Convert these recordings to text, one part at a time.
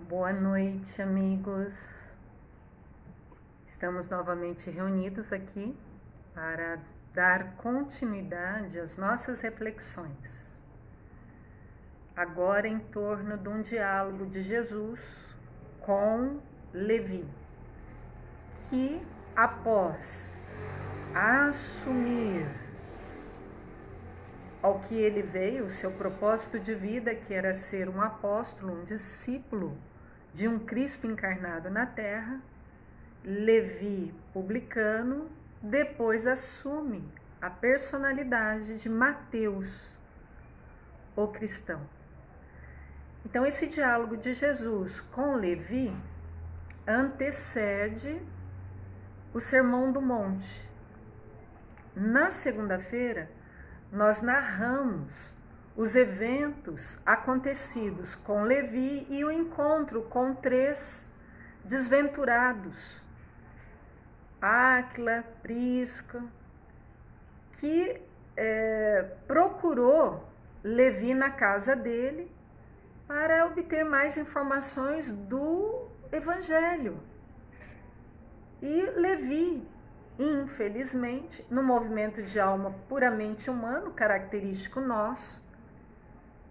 Boa noite, amigos. Estamos novamente reunidos aqui para dar continuidade às nossas reflexões. Agora em torno de um diálogo de Jesus com Levi, que após assumir ao que ele veio, o seu propósito de vida, que era ser um apóstolo, um discípulo de um Cristo encarnado na terra, Levi, publicano, depois assume a personalidade de Mateus, o cristão. Então, esse diálogo de Jesus com Levi antecede o Sermão do Monte. Na segunda-feira, nós narramos os eventos acontecidos com Levi e o encontro com 3 desventurados, Áquila, Prisca, que procurou Levi na casa dele para obter mais informações do Evangelho. E Levi, infelizmente, no movimento de alma puramente humano, característico nosso,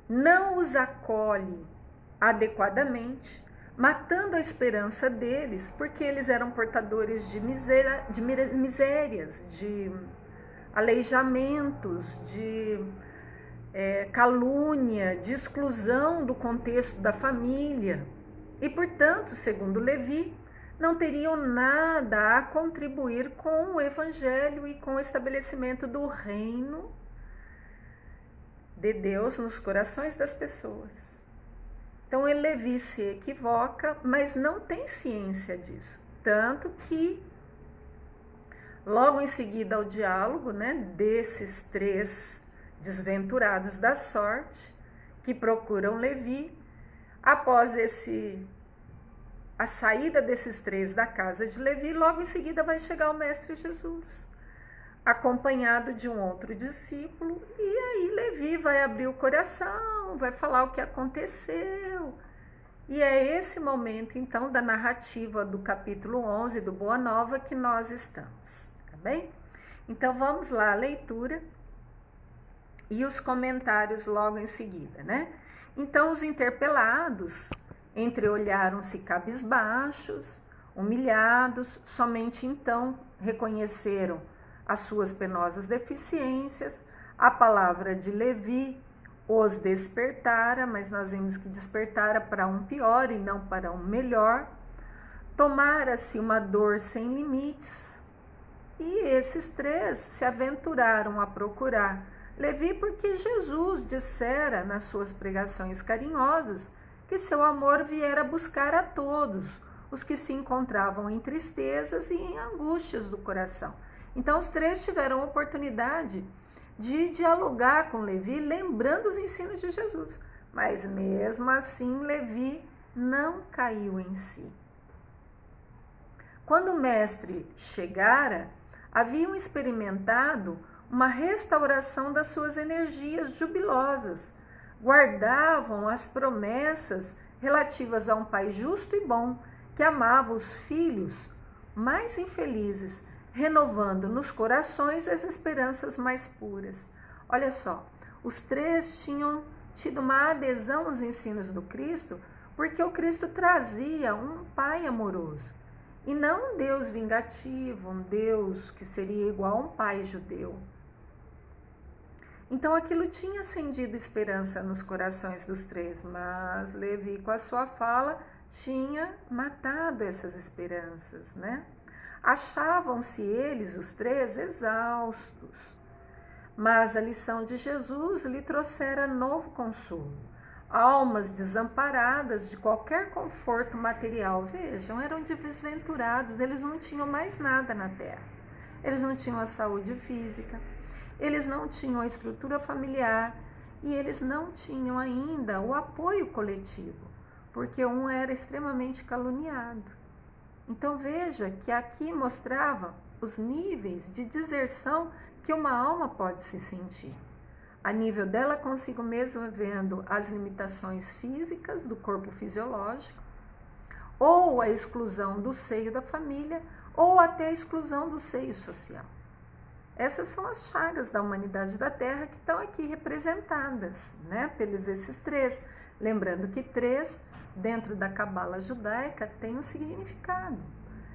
não os acolhe adequadamente, matando a esperança deles, porque eles eram portadores de misérias, de aleijamentos, de calúnia, de exclusão do contexto da família. E, portanto, segundo Levi, não teriam nada a contribuir com o Evangelho e com o estabelecimento do reino de Deus nos corações das pessoas. Então, Levi se equivoca, mas não tem ciência disso. Tanto que, logo em seguida ao diálogo, desses 3 desventurados da sorte, que procuram Levi, após a saída desses 3 da casa de Levi, logo em seguida vai chegar o Mestre Jesus, acompanhado de um outro discípulo, e aí Levi vai abrir o coração, vai falar o que aconteceu. E é esse momento, então, da narrativa do capítulo 11 do Boa Nova que nós estamos, tá bem? Então, vamos lá, a leitura e os comentários logo em seguida, Então, os interpelados entreolharam-se cabisbaixos, humilhados, somente então reconheceram as suas penosas deficiências. A palavra de Levi os despertara, mas nós vimos que despertara para um pior e não para um melhor. Tomara-se uma dor sem limites, e esses 3 se aventuraram a procurar Levi porque Jesus dissera nas suas pregações carinhosas que seu amor viera buscar a todos os que se encontravam em tristezas e em angústias do coração. Então, os 3 tiveram a oportunidade de dialogar com Levi, lembrando os ensinos de Jesus. Mas, mesmo assim, Levi não caiu em si. Quando o mestre chegara, haviam experimentado uma restauração das suas energias jubilosas. Guardavam as promessas relativas a um pai justo e bom, que amava os filhos mais infelizes, renovando nos corações as esperanças mais puras. Olha só, os 3 tinham tido uma adesão aos ensinos do Cristo, porque o Cristo trazia um pai amoroso, e não um Deus vingativo, um Deus que seria igual a um pai judeu. Então aquilo tinha acendido esperança nos corações dos 3, mas Levi, com a sua fala, tinha matado essas esperanças, Achavam-se eles, os 3, exaustos, mas a lição de Jesus lhe trouxera novo consolo. Almas desamparadas de qualquer conforto material, vejam, eram desventurados, eles não tinham mais nada na terra. Eles não tinham a saúde física, eles não tinham a estrutura familiar e eles não tinham ainda o apoio coletivo, porque um era extremamente caluniado. Então veja que aqui mostrava os níveis de deserção que uma alma pode se sentir. A nível dela consigo mesma, vendo as limitações físicas do corpo fisiológico, ou a exclusão do seio da família, ou até a exclusão do seio social. Essas são as chagas da humanidade da Terra que estão aqui representadas, né, pelos esses três. Lembrando que três, dentro da cabala judaica, tem um significado.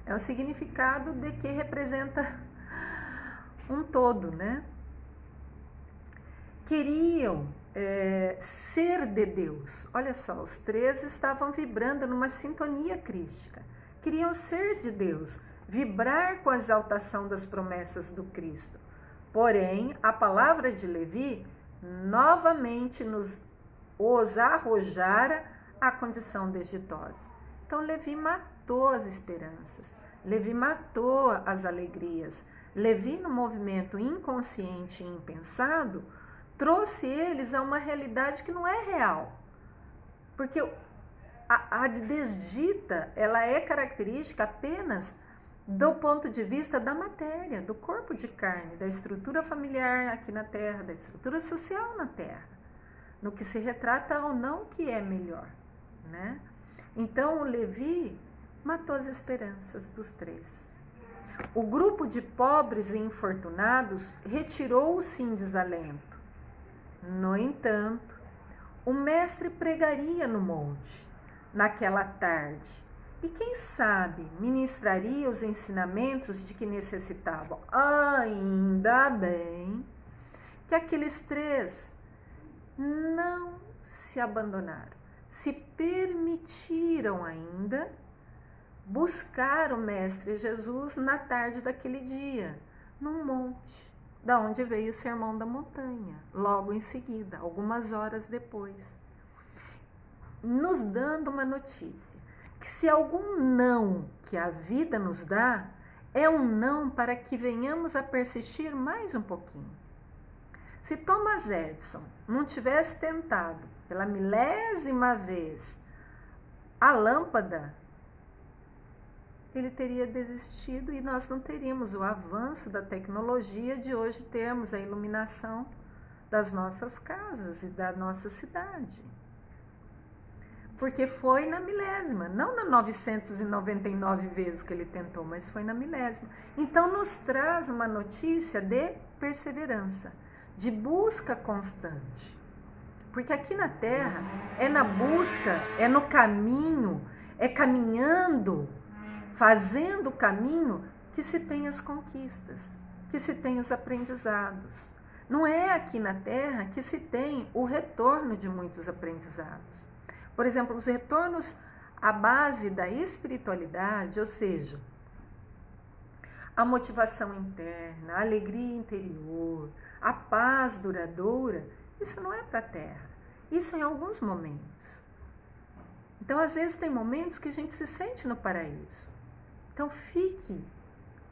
É um significado de que representa um todo, né? Queriam ser de Deus. Olha só, os três estavam vibrando numa sintonia crística. Queriam ser de Deus, vibrar com a exaltação das promessas do Cristo. Porém, a palavra de Levi novamente os arrojara à condição desditosa. Então, Levi matou as esperanças, Levi matou as alegrias. Levi, no movimento inconsciente e impensado, trouxe eles a uma realidade que não é real. Porque a desdita, ela é característica apenas do ponto de vista da matéria, do corpo de carne, da estrutura familiar aqui na Terra, da estrutura social na Terra, no que se retrata ou não que é melhor, né? Então, o Levi matou as esperanças dos três. O grupo de pobres e infortunados retirou-se em desalento. No entanto, o mestre pregaria no monte, naquela tarde, e quem sabe ministraria os ensinamentos de que necessitavam. Ainda bem que aqueles três não se abandonaram, se permitiram ainda buscar o Mestre Jesus na tarde daquele dia, num monte, da onde veio o Sermão da Montanha, logo em seguida, algumas horas depois, nos dando uma notícia, que se algum não que a vida nos dá, é um não para que venhamos a persistir mais um pouquinho. Se Thomas Edison não tivesse tentado pela milésima vez a lâmpada, ele teria desistido e nós não teríamos o avanço da tecnologia de hoje termos a iluminação das nossas casas e da nossa cidade. Porque foi na milésima, não na 999 vezes que ele tentou, mas foi na milésima. Então nos traz uma notícia de perseverança, de busca constante. Porque aqui na Terra é na busca, é no caminho, é caminhando, fazendo o caminho que se tem as conquistas, que se tem os aprendizados. Não é aqui na Terra que se tem o retorno de muitos aprendizados. Por exemplo, os retornos à base da espiritualidade, ou seja, a motivação interna, a alegria interior, a paz duradoura, isso não é para a Terra, isso em alguns momentos. Então, às vezes tem momentos que a gente se sente no paraíso. Então, fique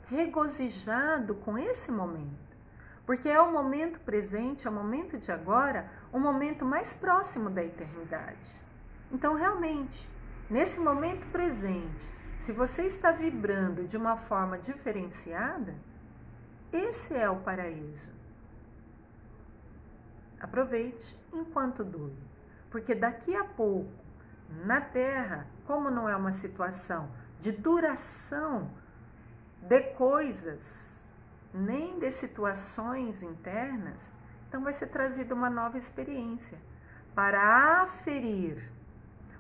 regozijado com esse momento, porque é o momento presente, é o momento de agora, o momento mais próximo da eternidade. Então, realmente, nesse momento presente, se você está vibrando de uma forma diferenciada, esse é o paraíso. Aproveite enquanto dure, porque daqui a pouco, na Terra, como não é uma situação de duração de coisas, nem de situações internas, então vai ser trazida uma nova experiência para aferir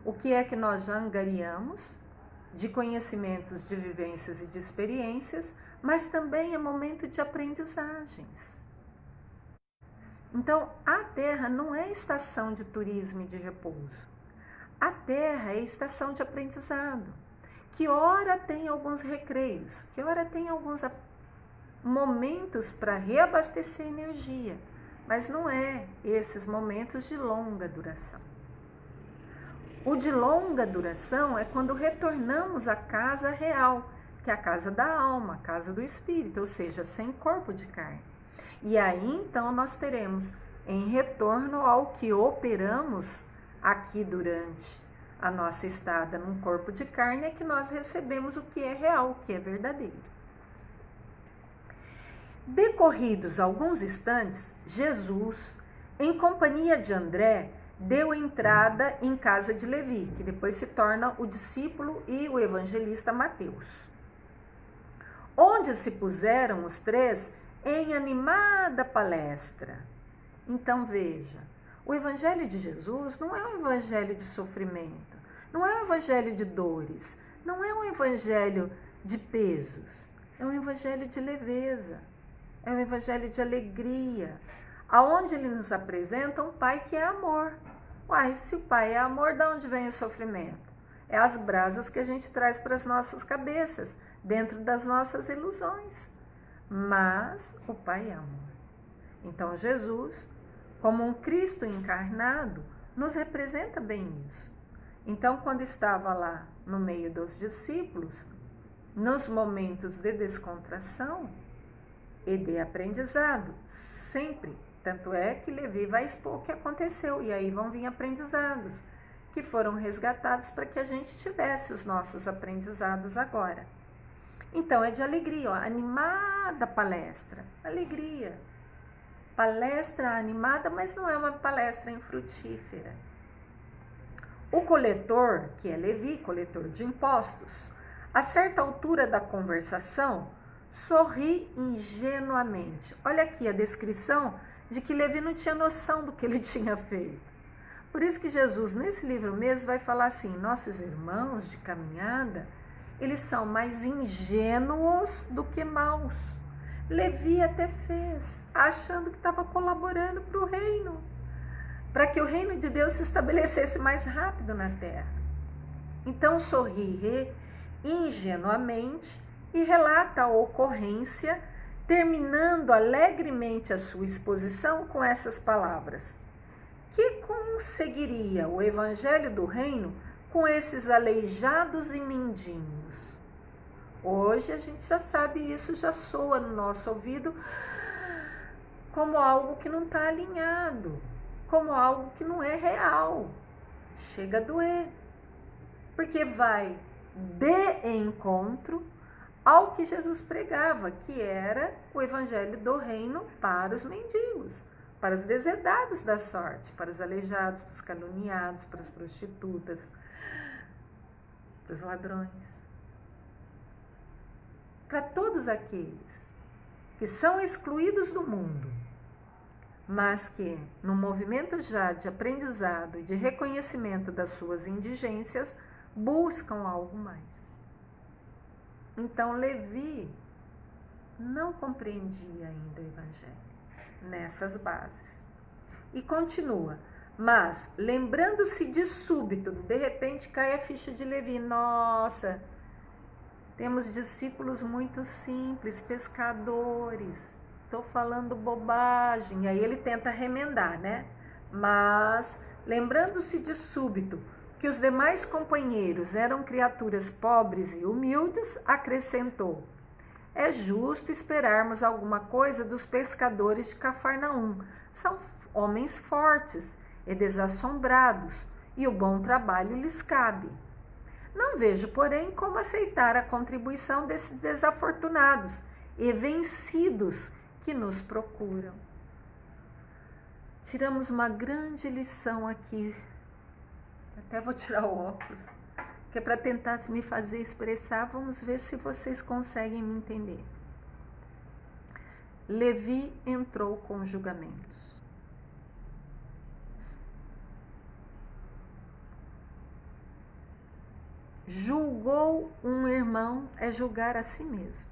o que é que nós já angariamos de conhecimentos, de vivências e de experiências, mas também é momento de aprendizagens. Então, a Terra não é estação de turismo e de repouso. A Terra é estação de aprendizado, que ora tem alguns recreios, que ora tem alguns momentos para reabastecer energia, mas não é esses momentos de longa duração. O de longa duração é quando retornamos à casa real, que é a casa da alma, a casa do espírito, ou seja, sem corpo de carne. E aí, então, nós teremos, em retorno ao que operamos aqui durante a nossa estada num corpo de carne, é que nós recebemos o que é real, o que é verdadeiro. Decorridos alguns instantes, Jesus, em companhia de André, deu entrada em casa de Levi, que depois se torna o discípulo e o evangelista Mateus, onde se puseram os três em animada palestra. Então veja, o evangelho de Jesus não é um evangelho de sofrimento, não é um evangelho de dores, não é um evangelho de pesos, é um evangelho de leveza, é um evangelho de alegria, aonde ele nos apresenta um pai que é amor. Uai, se o pai é amor, de onde vem o sofrimento? É as brasas que a gente traz para as nossas cabeças, dentro das nossas ilusões. Mas o pai é amor. Então Jesus, como um Cristo encarnado, nos representa bem isso. Então, quando estava lá no meio dos discípulos, nos momentos de descontração e de aprendizado, sempre. Tanto é que Levi vai expor o que aconteceu, e aí vão vir aprendizados, que foram resgatados para que a gente tivesse os nossos aprendizados agora. Então, é de alegria, ó, animada palestra, alegria. Palestra animada, mas não é uma palestra infrutífera. O coletor, que é Levi, coletor de impostos, a certa altura da conversação, sorri ingenuamente. Olha aqui a descrição de que Levi não tinha noção do que ele tinha feito. Por isso que Jesus, nesse livro mesmo, vai falar assim, nossos irmãos de caminhada, eles são mais ingênuos do que maus. Levi até fez, achando que estava colaborando para o reino, para que o reino de Deus se estabelecesse mais rápido na terra. Então sorri ingenuamente e relata a ocorrência, terminando alegremente a sua exposição com essas palavras. Que conseguiria o evangelho do reino com esses aleijados e mendigos? Hoje a gente já sabe isso, já soa no nosso ouvido como algo que não está alinhado, como algo que não é real. Chega a doer, porque vai de encontro ao que Jesus pregava, que era o evangelho do reino para os mendigos, para os deserdados da sorte, para os aleijados, para os caluniados, para as prostitutas, para os ladrões. Para todos aqueles que são excluídos do mundo, mas que, no movimento já de aprendizado e de reconhecimento das suas indigências, buscam algo mais. Então, Levi não compreendia ainda o Evangelho nessas bases. E continua, mas, lembrando-se de súbito, de repente cai a ficha de Levi. Nossa, temos discípulos muito simples, pescadores. Estou falando bobagem. E aí ele tenta remendar, né? Mas, lembrando-se de súbito que os demais companheiros eram criaturas pobres e humildes, acrescentou: é justo esperarmos alguma coisa dos pescadores de Cafarnaum. São homens fortes e desassombrados, e o bom trabalho lhes cabe. Não vejo, porém, como aceitar a contribuição desses desafortunados e vencidos que nos procuram. Tiramos uma grande lição aqui. Até vou tirar o óculos, que é para tentar me fazer expressar. Vamos ver se vocês conseguem me entender. Levi entrou com julgamentos. Julgou um irmão é julgar a si mesmo.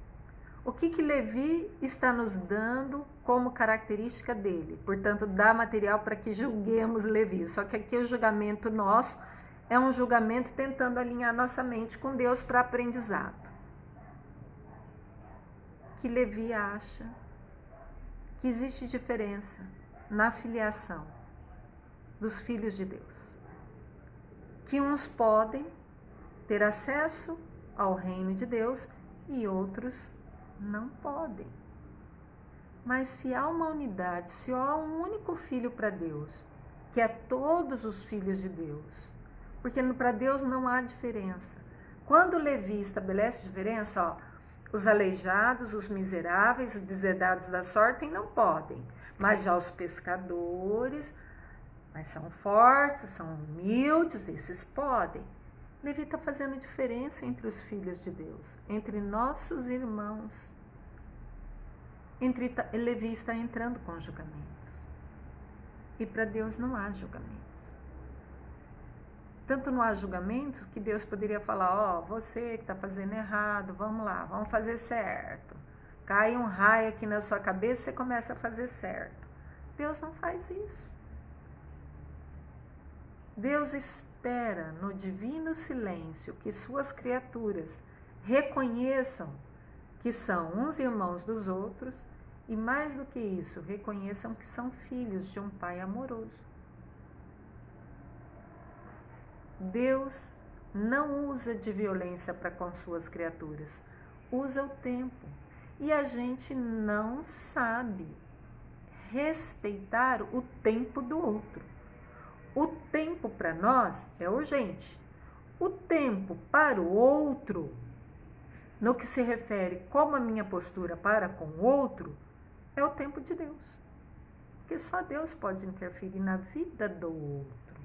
O que Levi está nos dando como característica dele? Portanto, dá material para que julguemos Levi. Só que aqui o julgamento nosso é um julgamento tentando alinhar nossa mente com Deus para aprendizado. Que Levi acha que existe diferença na filiação dos filhos de Deus. Que uns podem ter acesso ao reino de Deus e outros não podem. Mas se há uma unidade, se há um único filho para Deus, que é todos os filhos de Deus, porque para Deus não há diferença. Quando Levi estabelece diferença, ó, os aleijados, os miseráveis, os deserdados da sorte não podem, mas já os pescadores, mas são fortes, são humildes, esses podem. Levi está fazendo diferença entre os filhos de Deus, entre nossos irmãos. Levi está entrando com julgamentos. E para Deus não há julgamentos. Tanto não há julgamentos que Deus poderia falar, você que está fazendo errado, vamos lá, vamos fazer certo. Cai um raio aqui na sua cabeça, você começa a fazer certo. Deus não faz isso. Deus espera no divino silêncio que suas criaturas reconheçam que são uns irmãos dos outros e, mais do que isso, reconheçam que são filhos de um Pai amoroso. Deus não usa de violência para com suas criaturas, usa o tempo. E a gente não sabe respeitar o tempo do outro. O tempo para nós é urgente. O tempo para o outro, no que se refere como a minha postura para com o outro, é o tempo de Deus. Porque só Deus pode interferir na vida do outro.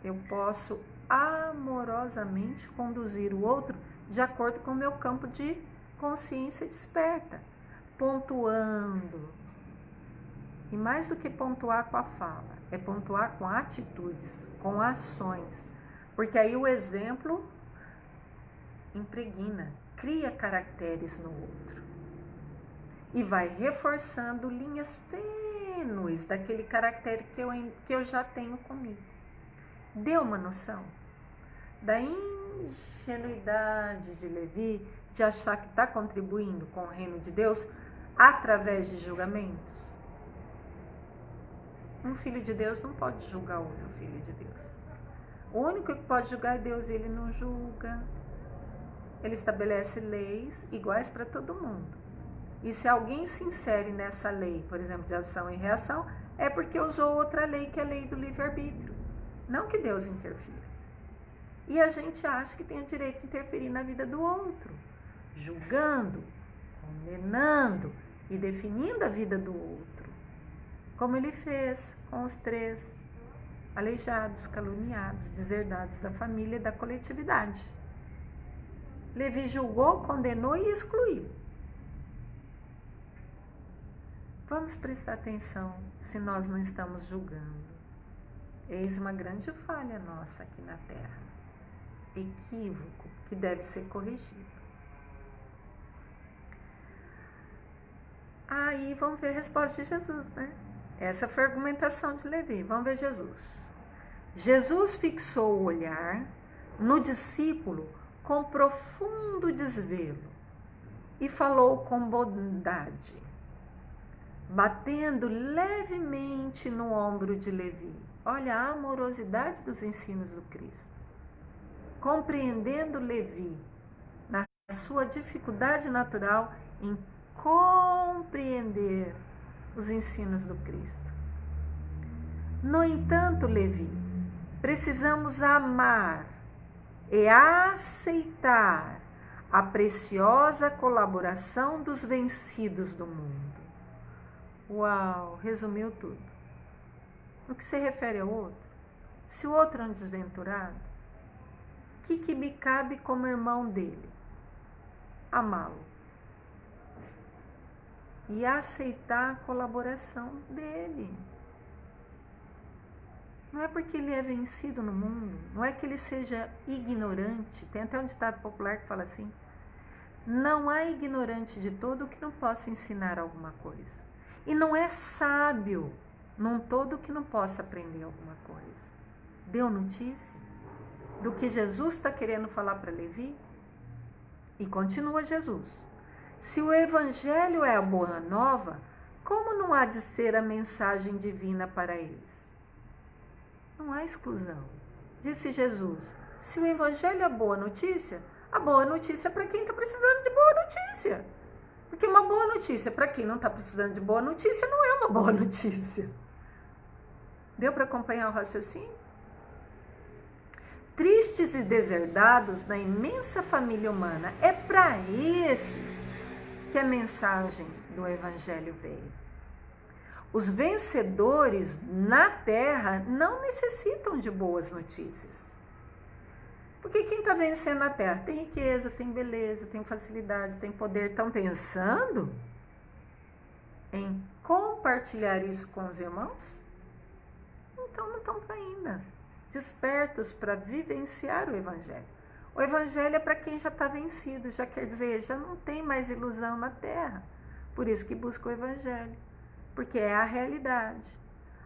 Eu posso amorosamente conduzir o outro de acordo com o meu campo de consciência desperta, pontuando. E mais do que pontuar com a fala, é pontuar com atitudes, com ações. Porque aí o exemplo impregna, cria caracteres no outro. E vai reforçando linhas tênues daquele caractere que eu já tenho comigo. Deu uma noção da ingenuidade de Levi de achar que está contribuindo com o reino de Deus através de julgamentos? Um filho de Deus não pode julgar outro filho de Deus. O único que pode julgar é Deus, e ele não julga. Ele estabelece leis iguais para todo mundo. E se alguém se insere nessa lei, por exemplo, de ação e reação, é porque usou outra lei, que é a lei do livre-arbítrio. Não que Deus interfira. E a gente acha que tem o direito de interferir na vida do outro, julgando, condenando e definindo a vida do outro, como ele fez com os 3 aleijados, caluniados, deserdados da família e da coletividade. Levi julgou, condenou e excluiu. Vamos prestar atenção se nós não estamos julgando. Eis uma grande falha nossa aqui na Terra. Equívoco que deve ser corrigido. Aí vamos ver a resposta de Jesus, né? Essa foi a argumentação de Levi. Vamos ver Jesus. Jesus fixou o olhar no discípulo com profundo desvelo e falou com bondade, batendo levemente no ombro de Levi. Olha a amorosidade dos ensinos do Cristo. Compreendendo Levi na sua dificuldade natural em compreender os ensinos do Cristo. No entanto, Levi, precisamos amar e aceitar a preciosa colaboração dos vencidos do mundo. Uau, resumiu tudo. No que se refere ao outro, se o outro é um desventurado, o que me cabe como irmão dele? Amá-lo. E aceitar a colaboração dele. Não é porque ele é vencido no mundo, não é que ele seja ignorante. Tem até um ditado popular que fala assim: não há ignorante de todo que não possa ensinar alguma coisa. E não é sábio num todo que não possa aprender alguma coisa. Deu notícia do que Jesus está querendo falar para Levi? E continua Jesus. Se o Evangelho é a boa nova, como não há de ser a mensagem divina para eles? Não há exclusão. Disse Jesus, se o Evangelho é a boa notícia é para quem está precisando de boa notícia. Porque uma boa notícia para quem não está precisando de boa notícia não é uma boa notícia. Deu para acompanhar o raciocínio? Tristes e deserdados na imensa família humana, é para esses que a mensagem do Evangelho veio. Os vencedores na terra não necessitam de boas notícias. Porque quem está vencendo na terra tem riqueza, tem beleza, tem facilidade, tem poder. Estão pensando em compartilhar isso com os irmãos? Então não estão ainda despertos para vivenciar o Evangelho. O Evangelho é para quem já está vencido, já quer dizer, já não tem mais ilusão na terra. Por isso que busca o Evangelho, porque é a realidade.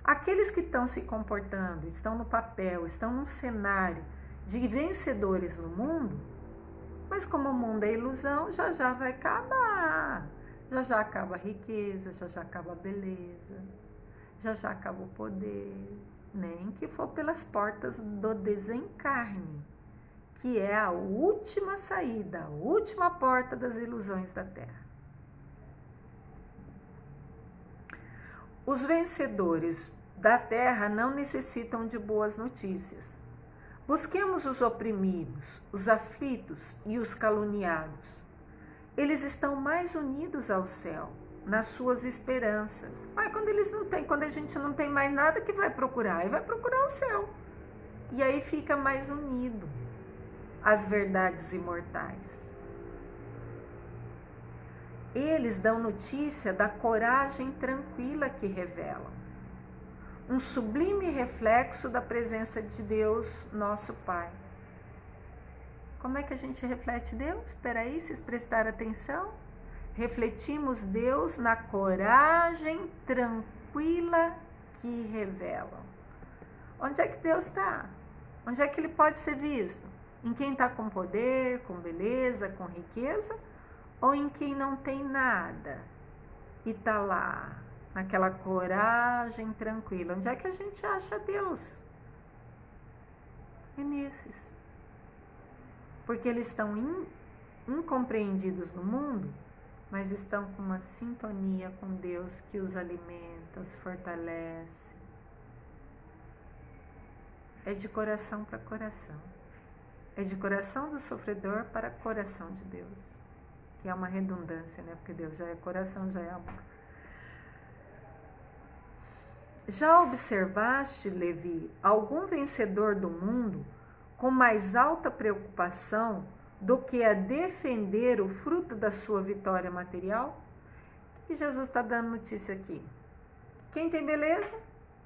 Aqueles que estão se comportando, estão no papel, estão num cenário de vencedores no mundo, mas como o mundo é ilusão, já já vai acabar. Já já acaba a riqueza, já já acaba a beleza, já já acaba o poder, nem que for pelas portas do desencarne, que é a última saída, a última porta das ilusões da terra. Os vencedores da terra não necessitam de boas notícias. Busquemos os oprimidos, os aflitos e os caluniados. Eles estão mais unidos ao céu, nas suas esperanças. Mas quando a gente não tem mais nada, que vai procurar? Aí vai procurar o céu. E aí fica mais unido às verdades imortais. Eles dão notícia da coragem tranquila que revelam. Um sublime reflexo da presença de Deus, nosso Pai. Como é que a gente reflete Deus? Espera aí, vocês prestaram atenção? Refletimos Deus na coragem tranquila que revelam. Onde é que Deus está? Onde é que Ele pode ser visto? Em quem está com poder, com beleza, com riqueza? Ou em quem não tem nada e está lá, naquela coragem tranquila? Onde é que a gente acha Deus? É nesses. Porque eles estão incompreendidos no mundo, mas estão com uma sintonia com Deus que os alimenta, os fortalece. É de coração para coração. É de coração do sofredor para coração de Deus. Que é uma redundância, né? Porque Deus já é coração, já é amor. Já observaste, Levi, algum vencedor do mundo com mais alta preocupação do que a defender o fruto da sua vitória material? O que Jesus está dando notícia aqui? Quem tem beleza,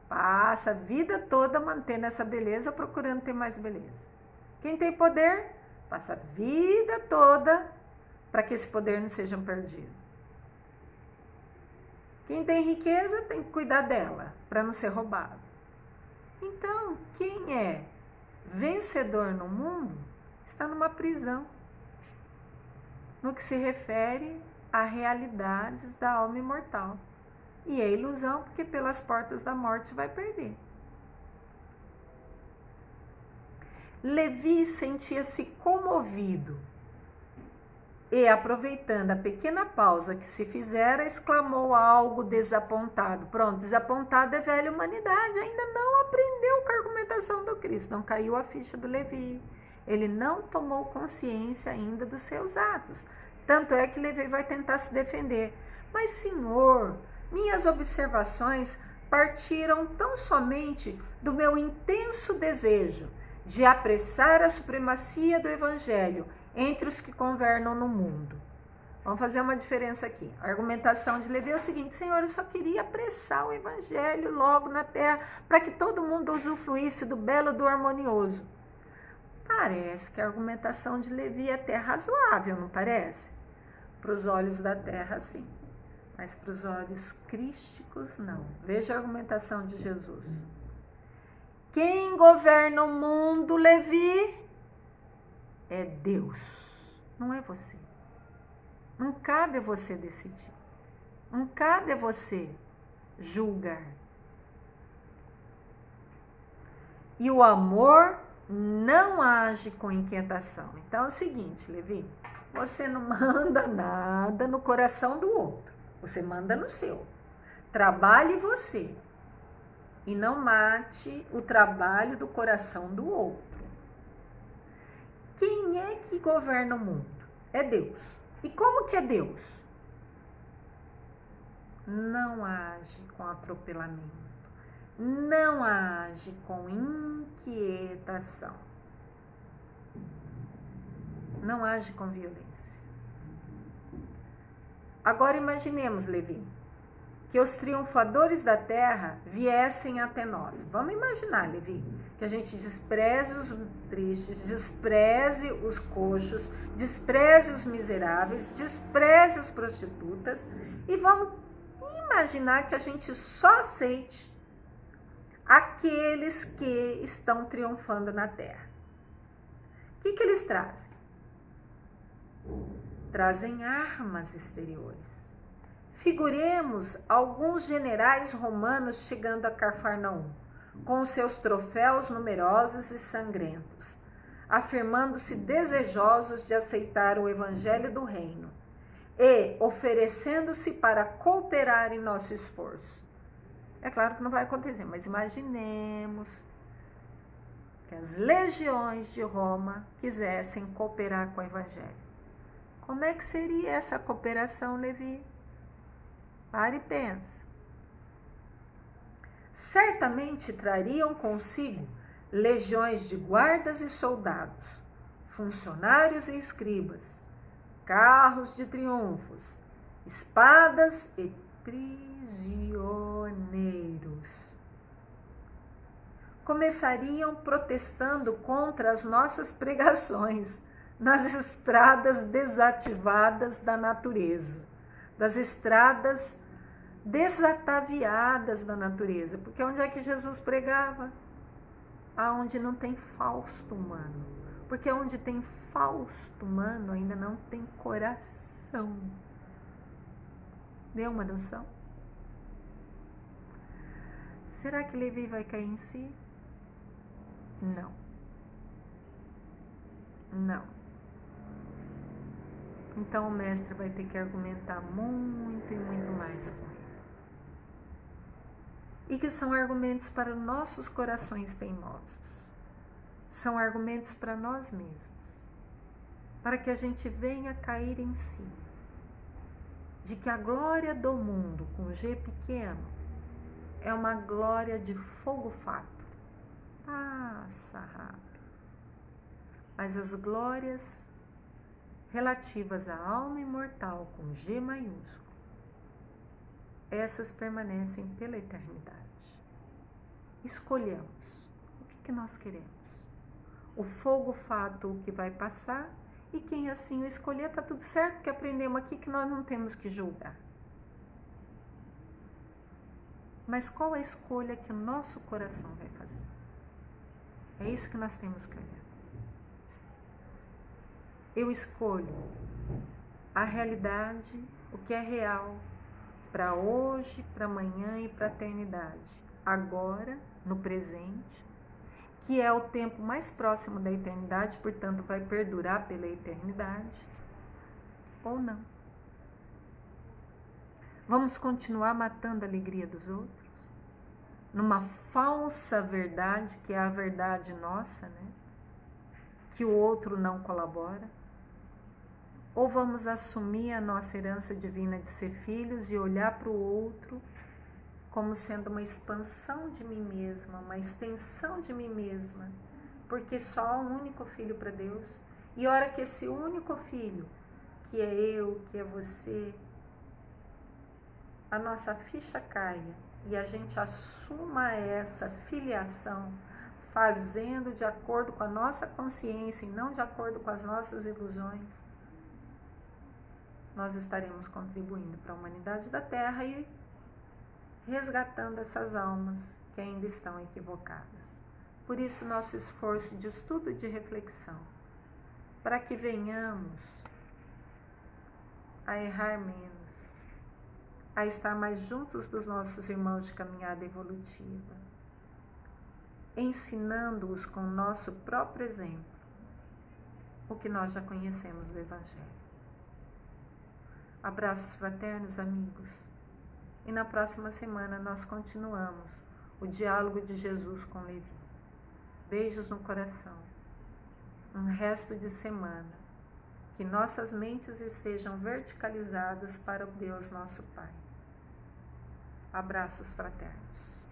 passa a vida toda mantendo essa beleza, procurando ter mais beleza. Quem tem poder, passa a vida toda para que esse poder não seja perdido. Quem tem riqueza tem que cuidar dela, para não ser roubado. Então, quem é vencedor no mundo está numa prisão, no que se refere a realidades da alma imortal. E é ilusão, porque pelas portas da morte vai perder. Levi sentia-se comovido e, aproveitando a pequena pausa que se fizera, exclamou algo desapontado. Pronto, desapontado é velha humanidade, ainda não aprendeu com a argumentação do Cristo, não caiu a ficha do Levi. Ele não tomou consciência ainda dos seus atos. Tanto é que Levi vai tentar se defender. Mas, Senhor, minhas observações partiram tão somente do meu intenso desejo de apressar a supremacia do Evangelho entre os que governam no mundo. Vamos fazer uma diferença aqui. A argumentação de Levi é o seguinte: Senhor, eu só queria apressar o Evangelho logo na terra para que todo mundo usufruísse do belo, do harmonioso. Parece que a argumentação de Levi é até razoável, não parece? Para os olhos da terra, sim. Mas para os olhos crísticos, não. Veja a argumentação de Jesus. Quem governa o mundo, Levi, é Deus, não é você. Não cabe a você decidir. Não cabe a você julgar. E o amor não age com inquietação. Então é o seguinte, Levi, você não manda nada no coração do outro. Você manda no seu. Trabalhe você. E não mate o trabalho do coração do outro. Quem é que governa o mundo? É Deus. E como que é Deus? não age com atropelamento, não age com inquietação, não age com violência. Agora imaginemos, Levi, que os triunfadores da terra viessem até nós. Vamos imaginar, Levi, que a gente despreze os tristes, despreze os coxos, despreze os miseráveis, despreze as prostitutas e vamos imaginar que a gente só aceite aqueles que estão triunfando na terra. O que eles trazem? Trazem armas exteriores. Figuremos alguns generais romanos chegando a Cafarnaum, com seus troféus numerosos e sangrentos, afirmando-se desejosos de aceitar o evangelho do reino e oferecendo-se para cooperar em nosso esforço. É claro que não vai acontecer, mas imaginemos que as legiões de Roma quisessem cooperar com o evangelho. Como é que seria essa cooperação, Levi? Para e pensa. Certamente trariam consigo legiões de guardas e soldados, funcionários e escribas, carros de triunfos, espadas e prisioneiros. Começariam protestando contra as nossas pregações nas estradas desativadas da natureza, das estradas desataviadas da natureza. Porque onde é que Jesus pregava? Aonde não tem Fausto humano. Porque onde tem Fausto humano ainda não tem coração. Deu uma noção? Será que Levi vai cair em si? Não. Não. Então o mestre vai ter que argumentar muito e muito mais com ele. E que são argumentos para nossos corações teimosos. São argumentos para nós mesmos. Para que a gente venha cair em si. De que a glória do mundo, com G pequeno, é uma glória de fogo fato. Passa rápido. Mas as glórias relativas à alma imortal, com G maiúsculo, essas permanecem pela eternidade. Escolhamos o que nós queremos. O fogo fato, o que vai passar, e quem assim o escolher, está tudo certo, que aprendemos aqui que nós não temos que julgar. Mas qual a escolha que o nosso coração vai fazer? É isso que nós temos que olhar. Eu escolho a realidade, o que é real, para hoje, para amanhã e para a eternidade. Agora, no presente, que é o tempo mais próximo da eternidade, portanto vai perdurar pela eternidade, ou não. Vamos continuar matando a alegria dos outros? Numa falsa verdade, que é a verdade nossa, né? Que o outro não colabora? Ou vamos assumir a nossa herança divina de ser filhos e olhar para o outro como sendo uma expansão de mim mesma, uma extensão de mim mesma, porque só há um único filho para Deus. E a hora que esse único filho, que é eu, que é você, a nossa ficha caia e a gente assuma essa filiação, fazendo de acordo com a nossa consciência e não de acordo com as nossas ilusões, nós estaremos contribuindo para a humanidade da Terra e resgatando essas almas que ainda estão equivocadas. Por isso, nosso esforço de estudo e de reflexão, para que venhamos a errar menos, a estar mais juntos dos nossos irmãos de caminhada evolutiva, ensinando-os com o nosso próprio exemplo o que nós já conhecemos do Evangelho. Abraços fraternos, amigos. E na próxima semana nós continuamos o diálogo de Jesus com Levi. Beijos no coração. Um resto de semana. Que nossas mentes estejam verticalizadas para o Deus nosso Pai. Abraços fraternos.